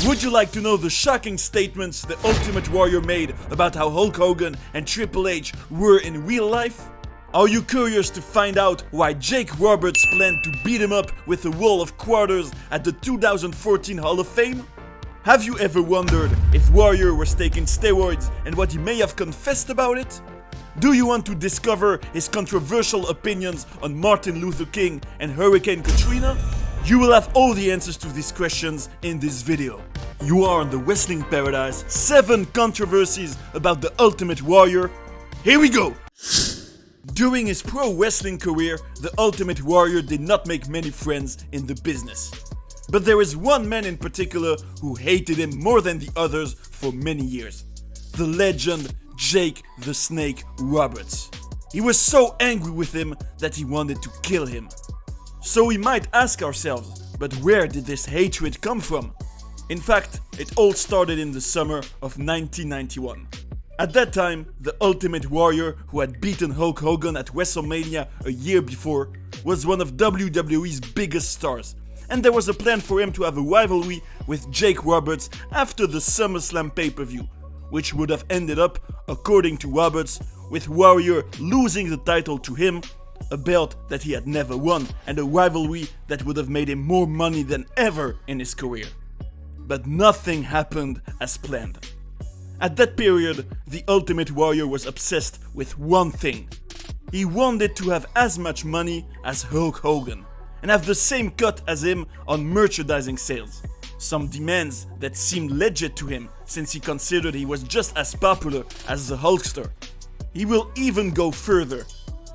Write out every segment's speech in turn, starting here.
Would you like to know the shocking statements the Ultimate Warrior made about how Hulk Hogan and Triple H were in real life? Are you curious to find out why Jake Roberts planned to beat him up with a wall of quarters at the 2014 Hall of Fame? Have you ever wondered if Warrior was taking steroids and what he may have confessed about it? Do you want to discover his controversial opinions on Martin Luther King and Hurricane Katrina? You will have all the answers to these questions in this video. You are on the Wrestling Paradise, 7 controversies about the Ultimate Warrior. Here we go! During his pro wrestling career, the Ultimate Warrior did not make many friends in the business. But there is one man in particular who hated him more than the others for many years. The legend Jake the Snake Roberts. He was so angry with him that he wanted to kill him. So we might ask ourselves, but where did this hatred come from? In fact, it all started in the summer of 1991. At that time, the Ultimate Warrior, who had beaten Hulk Hogan at WrestleMania a year before, was one of WWE's biggest stars, and there was a plan for him to have a rivalry with Jake Roberts after the SummerSlam pay-per-view, which would have ended up, according to Roberts, with Warrior losing the title to him, a belt that he had never won, and a rivalry that would have made him more money than ever in his career. But nothing happened as planned. At that period, the Ultimate Warrior was obsessed with one thing. He wanted to have as much money as Hulk Hogan, and have the same cut as him on merchandising sales. Some demands that seemed legit to him, since he considered he was just as popular as the Hulkster. He will even go further.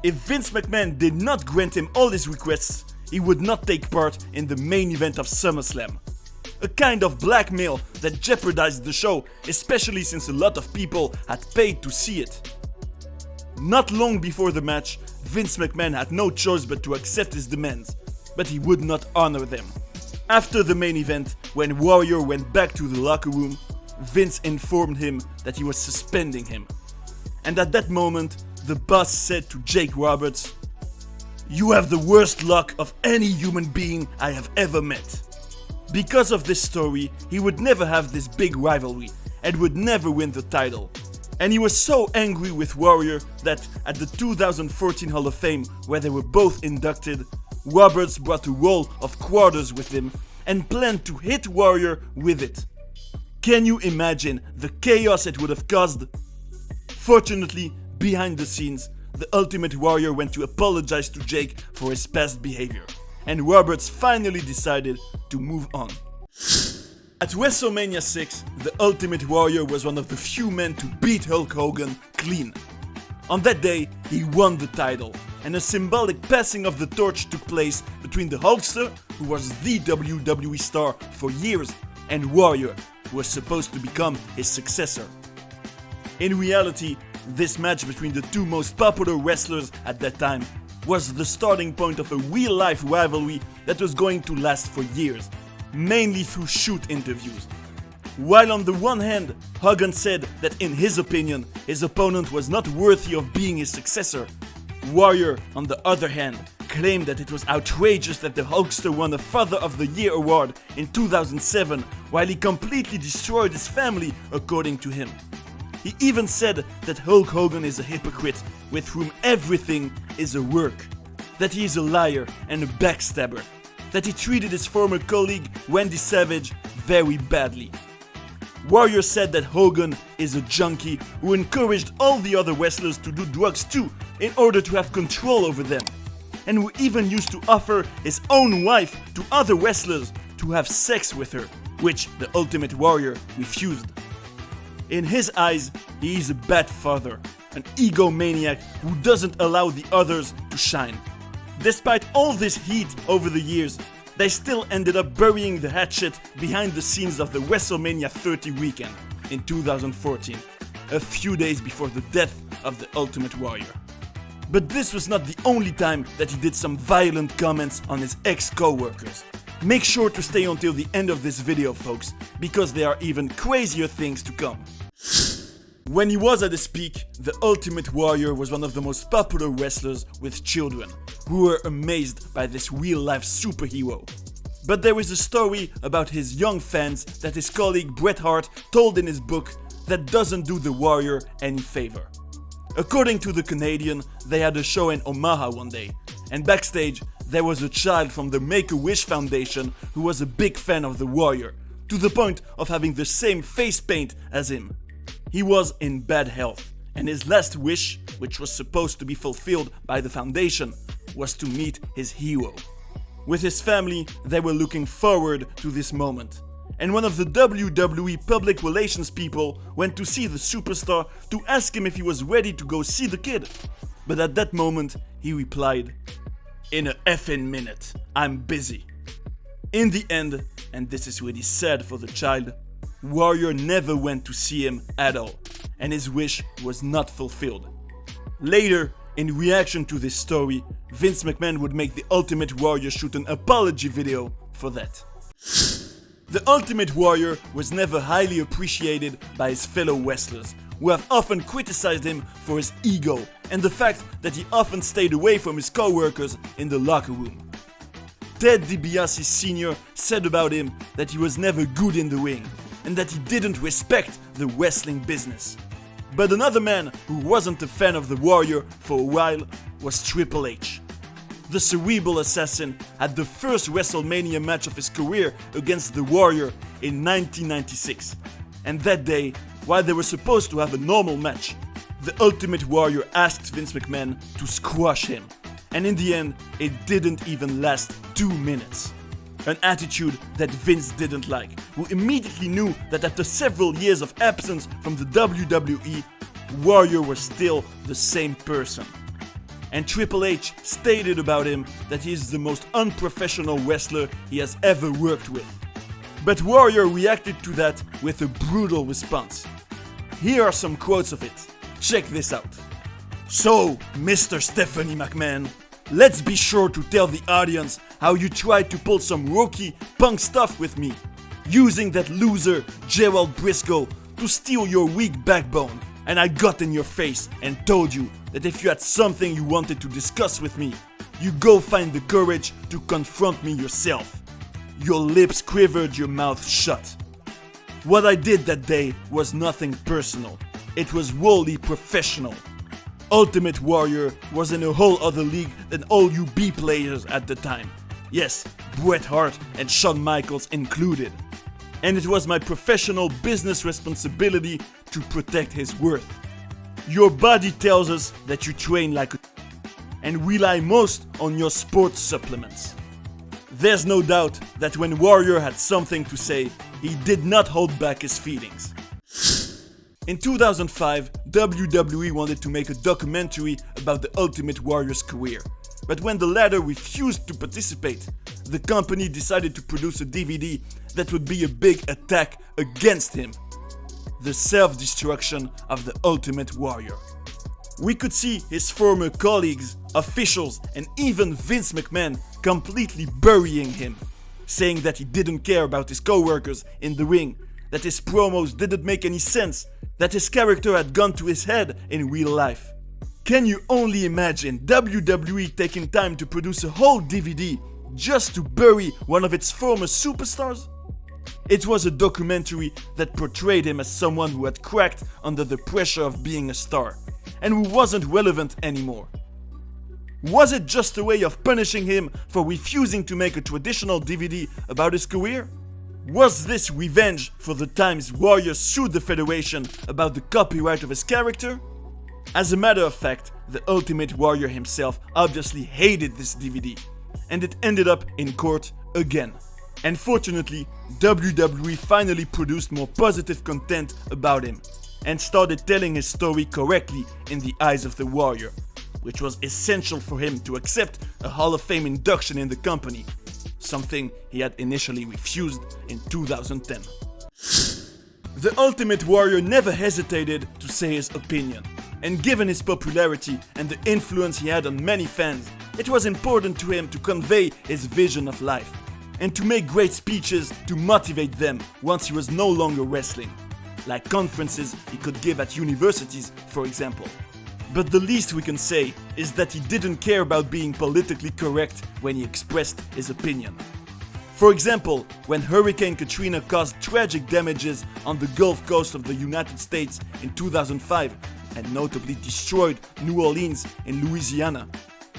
If Vince McMahon did not grant him all his requests, he would not take part in the main event of SummerSlam. A kind of blackmail that jeopardized the show, especially since a lot of people had paid to see it. Not long before the match, Vince McMahon had no choice but to accept his demands, but he would not honor them. After the main event, when Warrior went back to the locker room, Vince informed him that he was suspending him. And at that moment, the boss said to Jake Roberts, "You have the worst luck of any human being I have ever met." Because of this story, he would never have this big rivalry and would never win the title. And he was so angry with Warrior that at the 2014 Hall of Fame, where they were both inducted, Roberts brought a roll of quarters with him and planned to hit Warrior with it. Can you imagine the chaos it would have caused? Fortunately, behind the scenes, the Ultimate Warrior went to apologize to Jake for his past behavior, and Roberts finally decided to move on. At WrestleMania 6, the Ultimate Warrior was one of the few men to beat Hulk Hogan clean. On that day, he won the title, and a symbolic passing of the torch took place between the Hulkster, who was the WWE star for years, and Warrior, who was supposed to become his successor. In reality, this match between the two most popular wrestlers at that time was the starting point of a real-life rivalry that was going to last for years, mainly through shoot interviews. While on the one hand, Hogan said that in his opinion, his opponent was not worthy of being his successor, Warrior, on the other hand, claimed that it was outrageous that the Hulkster won a Father of the Year award in 2007 while he completely destroyed his family, according to him. He even said that Hulk Hogan is a hypocrite with whom everything is a work, that he is a liar and a backstabber, that he treated his former colleague Randy Savage very badly. Warrior said that Hogan is a junkie who encouraged all the other wrestlers to do drugs too in order to have control over them, and who even used to offer his own wife to other wrestlers to have sex with her, which the Ultimate Warrior refused. In his eyes, he is a bad father, an egomaniac who doesn't allow the others to shine. Despite all this heat over the years, they still ended up burying the hatchet behind the scenes of the WrestleMania 30 weekend in 2014, a few days before the death of the Ultimate Warrior. But this was not the only time that he did some violent comments on his ex-co-workers. Make sure to stay until the end of this video, folks, because there are even crazier things to come. When he was at his peak, the Ultimate Warrior was one of the most popular wrestlers with children, who were amazed by this real-life superhero. But there is a story about his young fans that his colleague Bret Hart told in his book that doesn't do the Warrior any favor. According to the Canadian, they had a show in Omaha one day, and backstage there was a child from the Make-A-Wish Foundation who was a big fan of the Warrior, to the point of having the same face paint as him. He was in bad health, and his last wish, which was supposed to be fulfilled by the foundation, was to meet his hero. With his family, they were looking forward to this moment. And one of the WWE public relations people went to see the superstar to ask him if he was ready to go see the kid. But at that moment, he replied, "In a effing minute, I'm busy." In the end, and this is really sad for the child, Warrior never went to see him at all, and his wish was not fulfilled. Later, in reaction to this story, Vince McMahon would make the Ultimate Warrior shoot an apology video for that. The Ultimate Warrior was never highly appreciated by his fellow wrestlers, who have often criticized him for his ego and the fact that he often stayed away from his co-workers in the locker room. Ted DiBiase Sr. said about him that he was never good in the ring and that he didn't respect the wrestling business. But another man who wasn't a fan of the Warrior for a while was Triple H. The cerebral assassin had the first WrestleMania match of his career against the Warrior in 1996. And that day, while they were supposed to have a normal match, the Ultimate Warrior asked Vince McMahon to squash him. And in the end, it didn't even last 2 minutes. An attitude that Vince didn't like, who immediately knew that after several years of absence from the WWE, Warrior was still the same person. And Triple H stated about him that he is the most unprofessional wrestler he has ever worked with. But Warrior reacted to that with a brutal response. Here are some quotes of it. Check this out. "So, Mr. Stephanie McMahon, let's be sure to tell the audience how you tried to pull some rookie punk stuff with me, using that loser Gerald Briscoe to steal your weak backbone. And I got in your face and told you that if you had something you wanted to discuss with me, you go find the courage to confront me yourself. Your lips quivered, your mouth shut. What I did that day was nothing personal. It was wholly professional. Ultimate Warrior was in a whole other league than all you B players at the time. Yes, Bret Hart and Shawn Michaels included. And it was my professional business responsibility to protect his worth. Your body tells us that you train like a and rely most on your sports supplements. There's no doubt that when Warrior had something to say, he did not hold back his feelings. In 2005, WWE wanted to make a documentary about the Ultimate Warrior's career. But when the latter refused to participate, the company decided to produce a DVD that would be a big attack against him. The self-destruction of the Ultimate Warrior. We could see his former colleagues, officials, and even Vince McMahon completely burying him, saying that he didn't care about his co-workers in the ring, that his promos didn't make any sense, that his character had gone to his head in real life. Can you only imagine WWE taking time to produce a whole DVD just to bury one of its former superstars? It was a documentary that portrayed him as someone who had cracked under the pressure of being a star, and who wasn't relevant anymore. Was it just a way of punishing him for refusing to make a traditional DVD about his career? Was this revenge for the times Warrior sued the Federation about the copyright of his character? As a matter of fact, the Ultimate Warrior himself obviously hated this DVD, and it ended up in court again. And fortunately, WWE finally produced more positive content about him, and started telling his story correctly in the eyes of the Warrior, which was essential for him to accept a Hall of Fame induction in the company, something he had initially refused in 2010. The Ultimate Warrior never hesitated to say his opinion, and given his popularity and the influence he had on many fans, it was important to him to convey his vision of life, and to make great speeches to motivate them once he was no longer wrestling, like conferences he could give at universities, for example. But the least we can say is that he didn't care about being politically correct when he expressed his opinion. For example, when Hurricane Katrina caused tragic damages on the Gulf Coast of the United States in 2005 and notably destroyed New Orleans in Louisiana,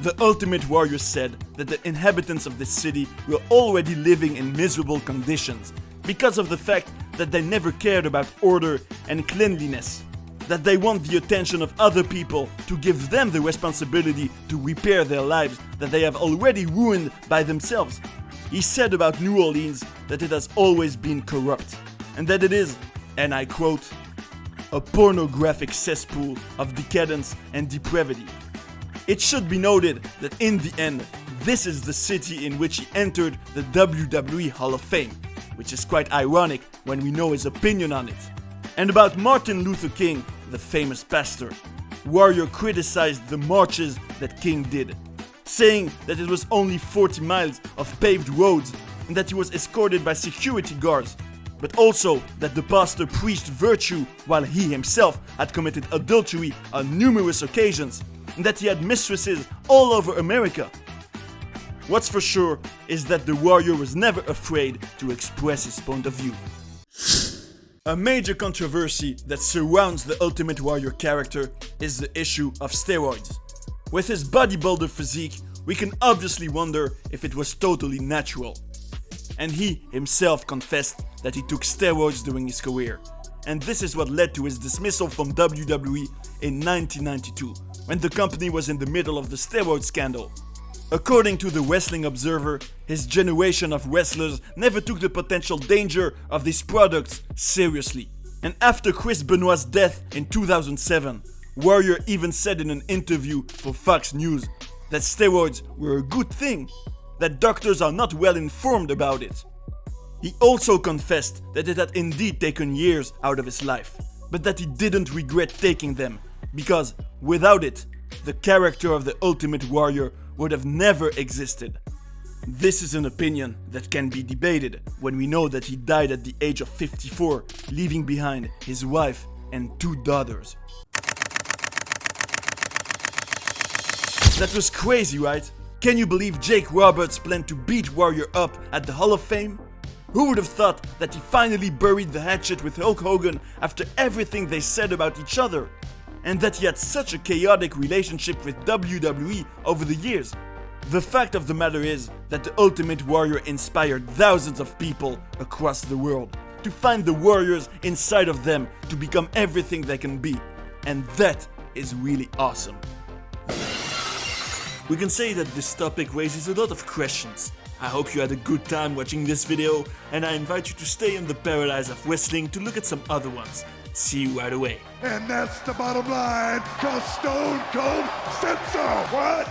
the Ultimate Warrior said that the inhabitants of this city were already living in miserable conditions because of the fact that they never cared about order and cleanliness, that they want the attention of other people to give them the responsibility to repair their lives that they have already ruined by themselves. He said about New Orleans that it has always been corrupt, and that it is, and I quote, a pornographic cesspool of decadence and depravity. It should be noted that in the end, this is the city in which he entered the WWE Hall of Fame, which is quite ironic when we know his opinion on it. And about Martin Luther King, the famous pastor, Warrior criticized the marches that King did, saying that it was only 40 miles of paved roads and that he was escorted by security guards, but also that the pastor preached virtue while he himself had committed adultery on numerous occasions and that he had mistresses all over America. What's for sure is that the Warrior was never afraid to express his point of view. A major controversy that surrounds the Ultimate Warrior character is the issue of steroids. With his bodybuilder physique, we can obviously wonder if it was totally natural. And he himself confessed that he took steroids during his career. And this is what led to his dismissal from WWE in 1992, when the company was in the middle of the steroid scandal. According to the Wrestling Observer, his generation of wrestlers never took the potential danger of these products seriously. And after Chris Benoit's death in 2007, Warrior even said in an interview for Fox News that steroids were a good thing, that doctors are not well informed about it. He also confessed that it had indeed taken years out of his life, but that he didn't regret taking them, because without it, the character of the Ultimate Warrior would have never existed. This is an opinion that can be debated when we know that he died at the age of 54, leaving behind his wife and 2 daughters. That was crazy, right? Can you believe Jake Roberts planned to beat Warrior up at the Hall of Fame? Who would have thought that he finally buried the hatchet with Hulk Hogan after everything they said about each other? And that he had such a chaotic relationship with WWE over the years? The fact of the matter is that the Ultimate Warrior inspired thousands of people across the world to find the warriors inside of them to become everything they can be. And that is really awesome. We can say that this topic raises a lot of questions. I hope you had a good time watching this video, and I invite you to stay in the paradise of wrestling to look at some other ones. See you right away. And that's the bottom line, 'cause Stone Cold said so. What?